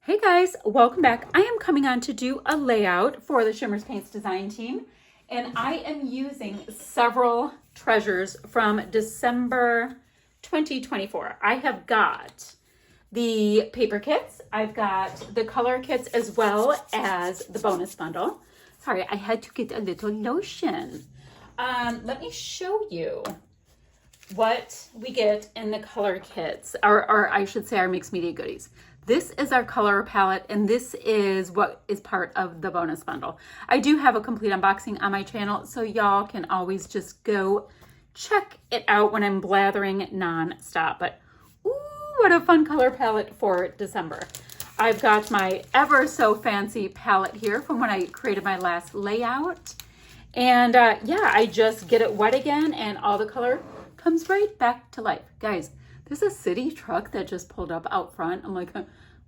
Hey guys, welcome back. I am coming on to do a layout for the Shimmerz Paints design team, and I am using several treasures from December 2024. I have got the paper kits, I've got the color kits, as well as the bonus bundle. Sorry, I had to get a little lotion. Let me show you what we get in the color kits, or I should say our mixed media goodies. This is our color palette, and this is what is part of the bonus bundle. I do have a complete unboxing on my channel, so y'all can always just go check it out when I'm blathering non-stop. But ooh, what a fun color palette for December. I've got my ever so fancy palette here from when I created my last layout. And yeah, I just get it wet again, and all the color comes right back to life. Guys, there's a city truck that just pulled up out front. I'm like,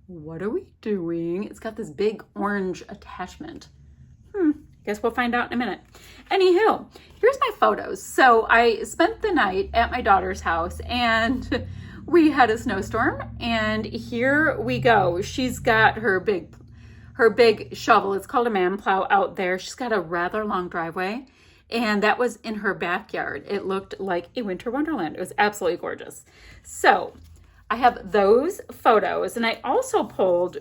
what are we doing? It's got this big orange attachment. Guess we'll find out in a minute. Anywho, here's my photos. So I spent the night at my daughter's house, and we had a snowstorm, and here we go. She's got her big shovel. It's called a man plow out there. She's got a rather long driveway, and that was in her backyard. It looked like a winter wonderland. It was absolutely gorgeous. So I have those photos, and I also pulled,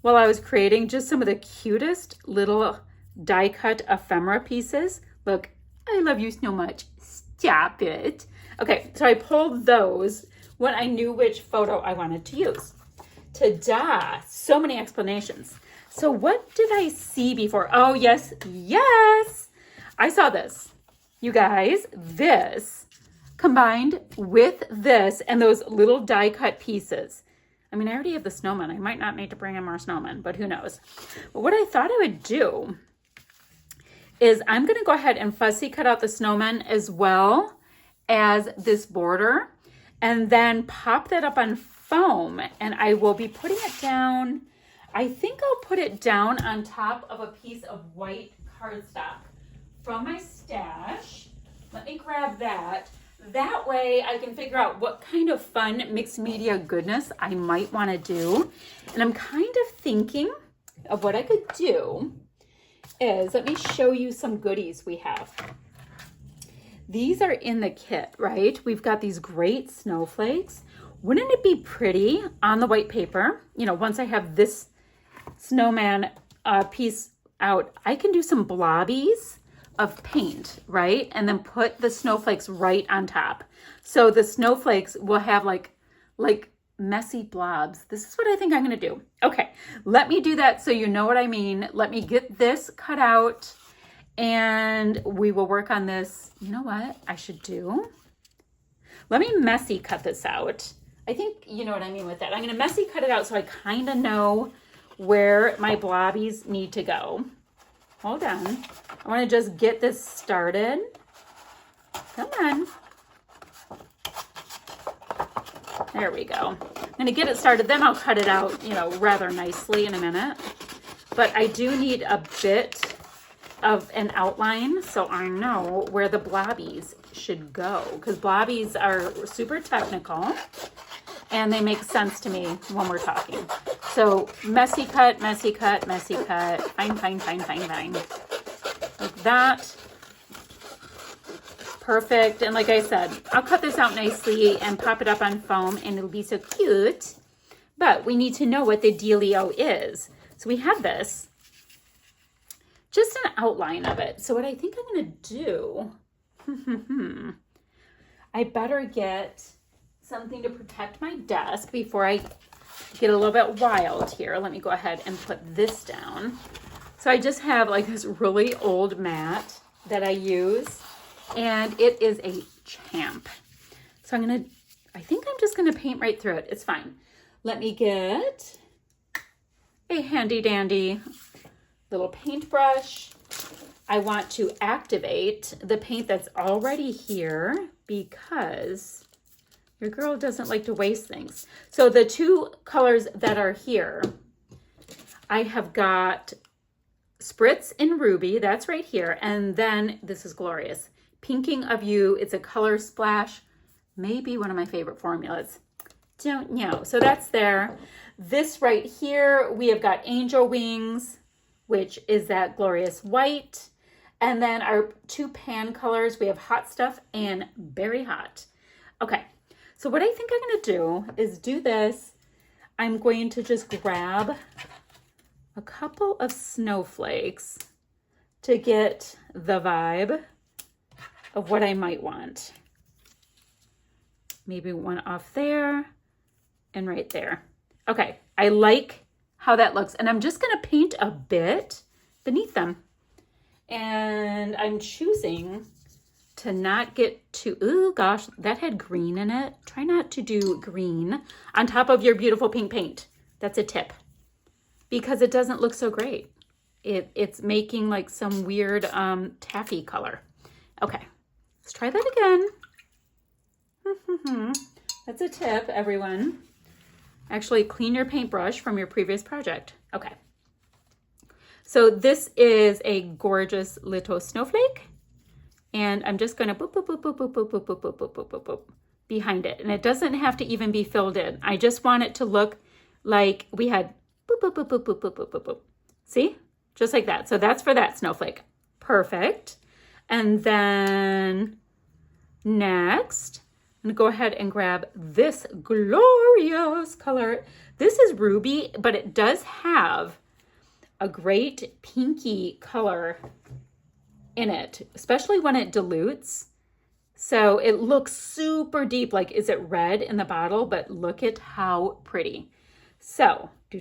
while I was creating, just some of the cutest little die cut ephemera pieces. Look, I love you so much. Stop it. Okay, so I pulled those when I knew which photo I wanted to use. Ta-da! So many explanations. So what did I see before? Oh, yes. I saw this. You guys, this combined with this and those little die cut pieces. I mean, I already have the snowman. I might not need to bring in more snowmen, but who knows? But what I thought I would do is I'm going to go ahead and fussy cut out the snowman as well as this border, and then pop that up on foam, and I will be putting it down. I think I'll put it down on top of a piece of white cardstock from my stash. Let me grab that. That way I can figure out what kind of fun mixed media goodness I might want to do. And I'm kind of thinking of what I could do is, let me show you some goodies we have. These are in the kit, right? We've got these great snowflakes. Wouldn't it be pretty on the white paper? You know, once I have this snowman piece out, I can do some blobbies of paint, right? And then put the snowflakes right on top. So the snowflakes will have like messy blobs. This is what I think I'm gonna do. Okay, let me do that so you know what I mean. Let me get this cut out, and we will work on this. You know what I should do? Let me messy cut this out. I think you know what I mean with that. I'm gonna messy cut it out so I kind of know where my blobbies need to go. Hold on. I want to just get this started. Come on. There we go. I'm going to get it started, then I'll cut it out, you know, rather nicely in a minute. But I do need a bit of an outline so I know where the blobbies should go, because blobbies are super technical and they make sense to me when we're talking. So messy cut, messy cut, messy cut. Fine. Like that. Perfect. And like I said, I'll cut this out nicely and pop it up on foam, and it'll be so cute. But we need to know what the dealio is. So we have this. Just an outline of it. So what I think I'm going to do, I better get something to protect my desk before I get a little bit wild here. Let me go ahead and put this down. So I just have like this really old mat that I use, and it is a champ. So I think I'm just gonna paint right through it. It's fine. Let me get a handy dandy little paintbrush. I want to activate the paint that's already here because your girl doesn't like to waste things. So the two colors that are here, I have got Spritz in Ruby, that's right here. And then this is glorious. Pinking of You, it's a color splash, maybe one of my favorite formulas. Don't know. So that's there. This right here, we have got angel wings, which is that glorious white. And then our two pan colors, we have hot stuff and berry hot. Okay, so what I think I'm going to do is do this. I'm going to just grab a couple of snowflakes to get the vibe of what I might want. Maybe one off there and right there. Okay, I like how that looks. And I'm just going to paint a bit beneath them. And I'm choosing to not get too, oh gosh, that had green in it. Try not to do green on top of your beautiful pink paint. That's a tip. Because it doesn't look so great. It's making like some weird taffy color. Okay, let's try that again. That's a tip, everyone. Actually, clean your paintbrush from your previous project. Okay. So this is a gorgeous little snowflake. And I'm just going to boop, boop, boop, boop, boop, boop, boop, boop, boop, boop, boop, boop, boop, behind it. And it doesn't have to even be filled in. I just want it to look like we had boop, boop, boop, boop, boop, boop, boop, boop, boop. See? Just like that. So that's for that snowflake. Perfect. And then next, I'm going to go ahead and grab this glorious color. This is ruby, but it does have a great pinky color in it, especially when it dilutes. So it looks super deep, like is it red in the bottle, but look at how pretty. So, you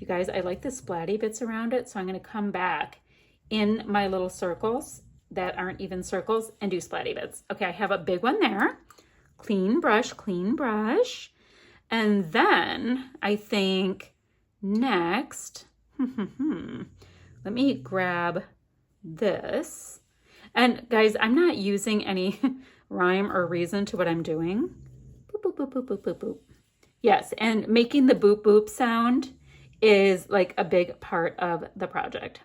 guys, I like the splatty bits around it, so I'm going to come back in my little circles that aren't even circles and do splatty bits. Okay, I have a big one there. Clean brush, clean brush. And then I think next, let me grab this. And guys, I'm not using any rhyme or reason to what I'm doing. Boop, boop, boop, boop, boop, boop, boop. Yes, and making the boop boop sound is like a big part of the project.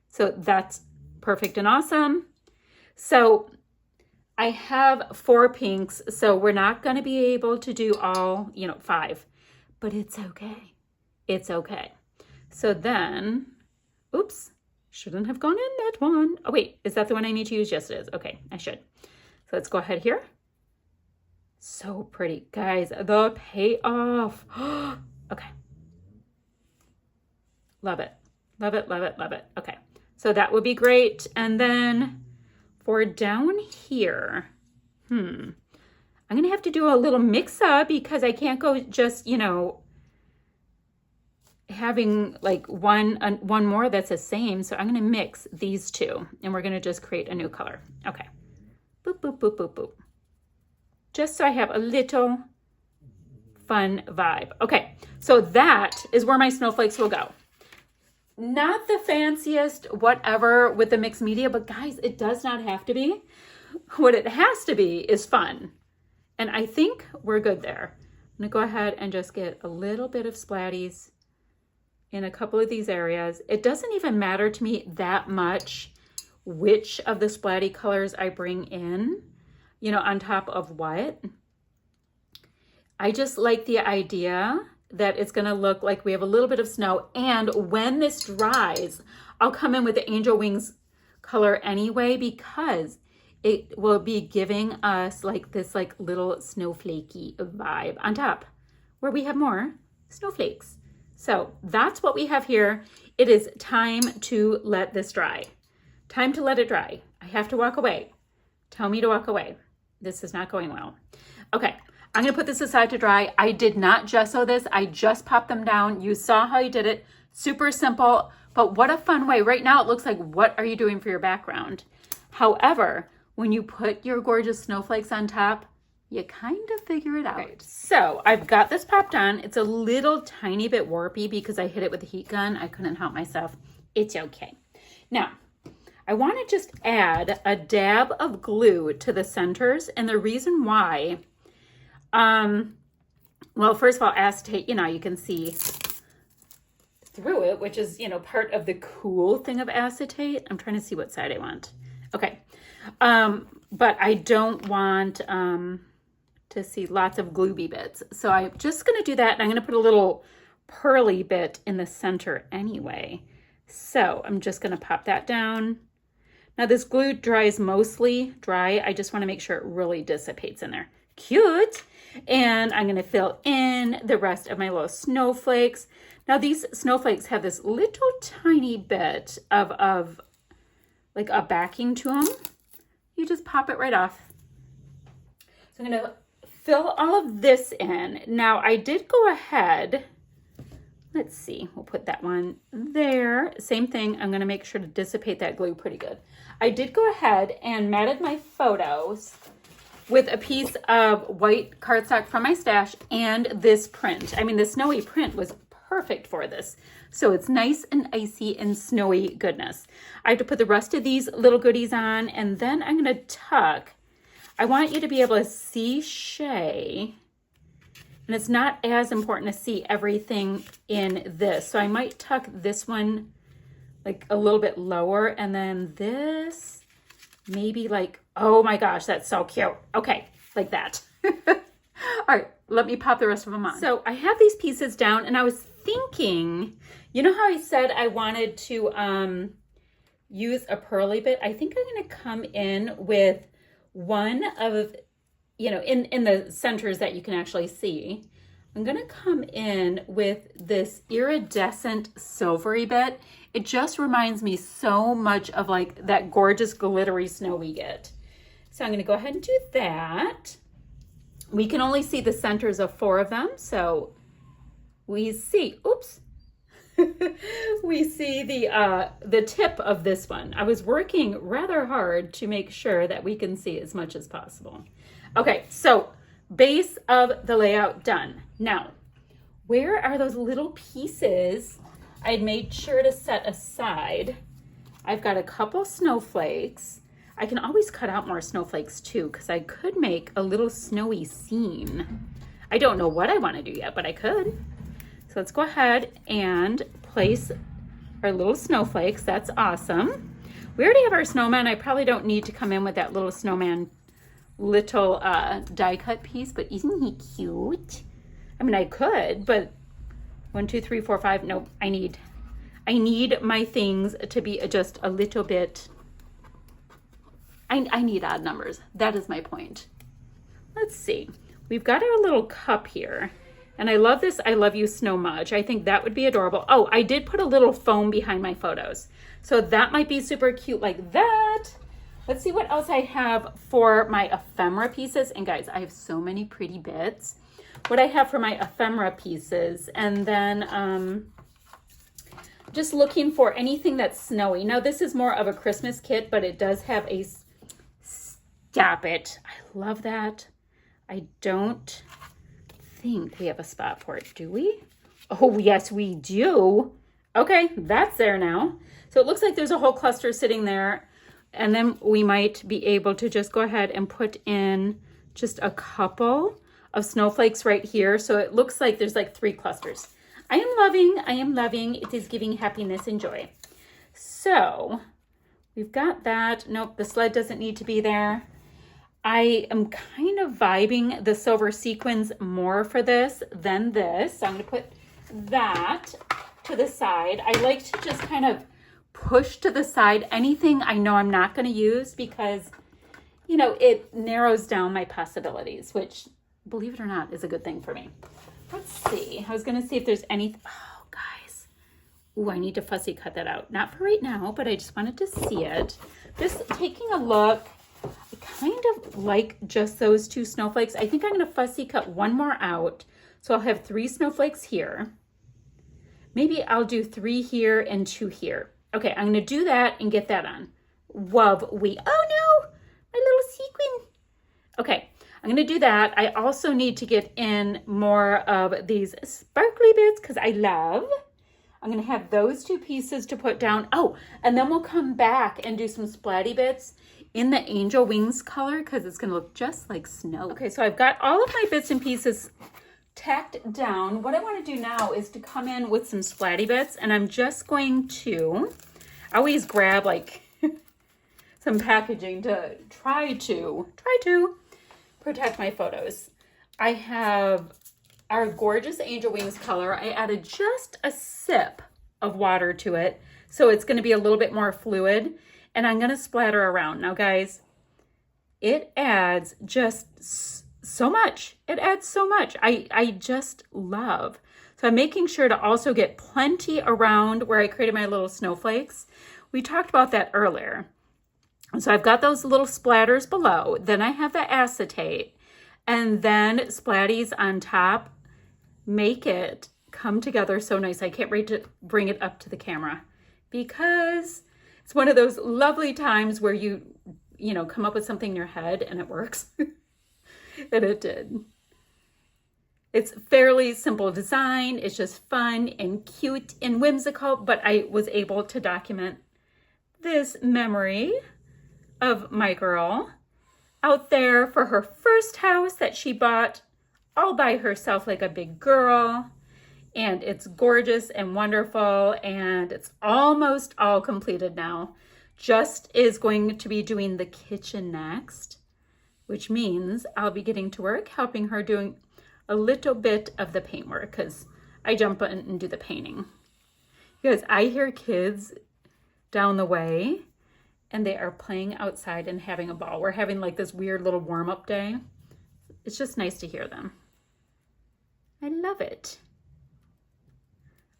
So that's perfect and awesome. So I have 4 pinks, so we're not going to be able to do all, 5, but it's okay. It's okay. So then, oops, shouldn't have gone in that one. Oh wait, is that the one I need to use? Yes, it is. Okay, I should. So let's go ahead here. So pretty, guys, the payoff. Okay. Love it. Love it, love it, love it. Okay. So that would be great. And then for down here, I'm going to have to do a little mix up because I can't go just, having like one more that's the same. So I'm going to mix these two and we're going to just create a new color. Okay. Boop, boop, boop, boop, boop. Just so I have a little fun vibe. Okay. So that is where my snowflakes will go. Not the fanciest whatever with the mixed media, but guys, it does not have to be. What it has to be is fun. And I think we're good there. I'm gonna go ahead and just get a little bit of splatties in a couple of these areas. It doesn't even matter to me that much which of the splatty colors I bring in, on top of what. I just like the idea that it's going to look like we have a little bit of snow. And when this dries, I'll come in with the angel wings color anyway, because it will be giving us like this like little snowflakey vibe on top where we have more snowflakes. So that's what we have here. It is time to let this dry. Time to let it dry. I have to walk away. Tell me to walk away. This is not going well. Okay. I'm going to put this aside to dry. I did not gesso this. I just popped them down. You saw how I did it. Super simple, but what a fun way. Right now it looks like, what are you doing for your background? However, when you put your gorgeous snowflakes on top, you kind of figure it out. Right. So I've got this popped on. It's a little tiny bit warpy because I hit it with a heat gun. I couldn't help myself. It's okay. Now, I want to just add a dab of glue to the centers. And the reason why, well, first of all, acetate, you can see through it, which is, part of the cool thing of acetate. I'm trying to see what side I want. Okay. But I don't want, to see lots of glooby bits. So I'm just gonna do that, and I'm gonna put a little pearly bit in the center anyway. So I'm just gonna pop that down. Now this glue dries mostly dry. I just wanna make sure it really dissipates in there. Cute. And I'm gonna fill in the rest of my little snowflakes. Now these snowflakes have this little tiny bit of like a backing to them. You just pop it right off. So I'm gonna fill all of this in. Now I did go ahead, let's see, we'll put that one there. Same thing, I'm gonna make sure to dissipate that glue pretty good. I did go ahead and matted my photos with a piece of white cardstock from my stash and this print. I mean, the snowy print was perfect for this. So it's nice and icy and snowy goodness. I have to put the rest of these little goodies on, and then I'm gonna tuck. I want you to be able to see Shay, and it's not as important to see everything in this. So I might tuck this one like a little bit lower, and then this maybe like, oh my gosh, that's so cute. Okay, like that. All right, let me pop the rest of them on. So I have these pieces down, and I was thinking, you know how I said I wanted to use a pearly bit? I think I'm gonna come in with one of, you know, in the centers that you can actually see. I'm gonna come in with this iridescent silvery bit. It just reminds me so much of like that gorgeous glittery snow we get. So I'm gonna go ahead and do that. We can only see the centers of 4 of them. So we see, oops, we see the tip of this one. I was working rather hard to make sure that we can see as much as possible. Okay, so base of the layout done. Now, where are those little pieces I made sure to set aside? I've got a couple snowflakes. I can always cut out more snowflakes too, because I could make a little snowy scene. I don't know what I want to do yet, but I could. So let's go ahead and place our little snowflakes. That's awesome. We already have our snowman. I probably don't need to come in with that little snowman little die cut piece, but isn't he cute? I mean, I could, but 1, 2, 3, 4, 5. Nope, I need my things to be just a little bit. I need odd numbers. That is my point. Let's see. We've got our little cup here. And I love this I Love You Snow Mudge. I think that would be adorable. Oh, I did put a little foam behind my photos. So that might be super cute like that. Let's see what else I have for my ephemera pieces. And guys, I have so many pretty bits. What I have for my ephemera pieces. And then just looking for anything that's snowy. Now this is more of a Christmas kit, but it does have a, stop it. I love that. I don't think we have a spot for it, do we? Oh, yes, we do. Okay, that's there now. So it looks like there's a whole cluster sitting there. And then we might be able to just go ahead and put in just a couple of snowflakes right here. So it looks like there's like 3 clusters. I am loving. It is giving happiness and joy. So we've got that. Nope, the sled doesn't need to be there. I am kind of vibing the silver sequins more for this than this. So I'm going to put that to the side. I like to just kind of push to the side anything I know I'm not going to use because, you know, it narrows down my possibilities, which, believe it or not, is a good thing for me. Let's see. I was going to see if there's any. Oh, guys. Ooh, I need to fussy cut that out. Not for right now, but I just wanted to see it. Just taking a look. I kind of like just those 2 snowflakes. I think I'm going to fussy cut one more out. So I'll have 3 snowflakes here. Maybe I'll do 3 here and 2 here. Okay, I'm going to do that and get that on. Oh no, my little sequin. Okay, I'm going to do that. I also need to get in more of these sparkly bits because I'm going to have those 2 pieces to put down. Oh, and then we'll come back and do some splatty bits in the angel wings color because it's going to look just like snow. Okay, so I've got all of my bits and pieces tacked down. What I want to do now is to come in with some splatty bits, and I'm just going to always grab like some packaging to try to protect my photos. I have our gorgeous angel wings color. I added just a sip of water to it, so it's going to be a little bit more fluid, and I'm going to splatter around. Now guys, it adds just so much. It adds so much. I just love. So I'm making sure to also get plenty around where I created my little snowflakes. We talked about that earlier. So I've got those little splatters below. Then I have the acetate, and then splatties on top make it come together so nice. I can't wait to bring it up to the camera because it's one of those lovely times where you come up with something in your head and it works. And it did. It's fairly simple design. It's just fun and cute and whimsical, but I was able to document this memory of my girl out there for her first house that she bought all by herself like a big girl. And it's gorgeous and wonderful, and it's almost all completed now. Just is going to be doing the kitchen next, which means I'll be getting to work helping her doing a little bit of the paintwork because I jump in and do the painting. Because I hear kids down the way and they are playing outside and having a ball. We're having like this weird little warm-up day. It's just nice to hear them. I love it.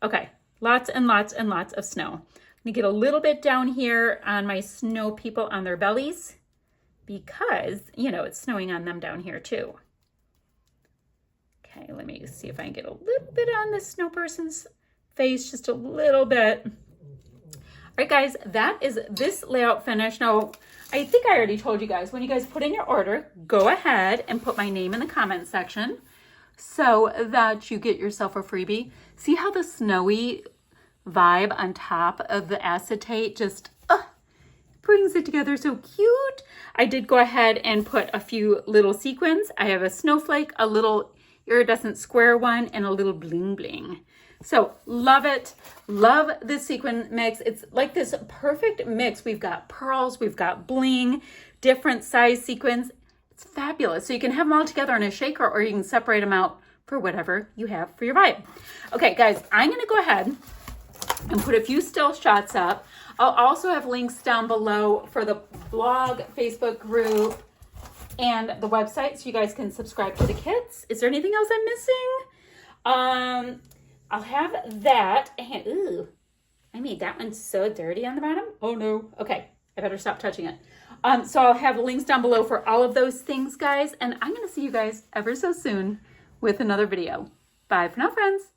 Okay, lots and lots and lots of snow. I'm gonna get a little bit down here on my snow people on their bellies because, it's snowing on them down here too. Okay, let me see if I can get a little bit on this snow person's face, just a little bit. All right, guys, that is this layout finished. Now, I think I already told you guys, when you guys put in your order, go ahead and put my name in the comment section so that you get yourself a freebie. See how the snowy vibe on top of the acetate just brings it together so cute. I did go ahead and put a few little sequins. I have a snowflake, a little iridescent square one, and a little bling bling. So love it. Love this sequin mix. It's like this perfect mix. We've got pearls, we've got bling, different size sequins. It's fabulous. So you can have them all together in a shaker, or you can separate them out for whatever you have for your vibe. Okay, guys, I'm going to go ahead and put a few still shots up. I'll also have links down below for the blog, Facebook group, and the website, so you guys can subscribe to the kits. Is there anything else I'm missing? I'll have that. And, ooh, I made that one so dirty on the bottom. Oh no. Okay, I better stop touching it. So I'll have links down below for all of those things, guys. And I'm going to see you guys ever so soon with another video. Bye for now, friends.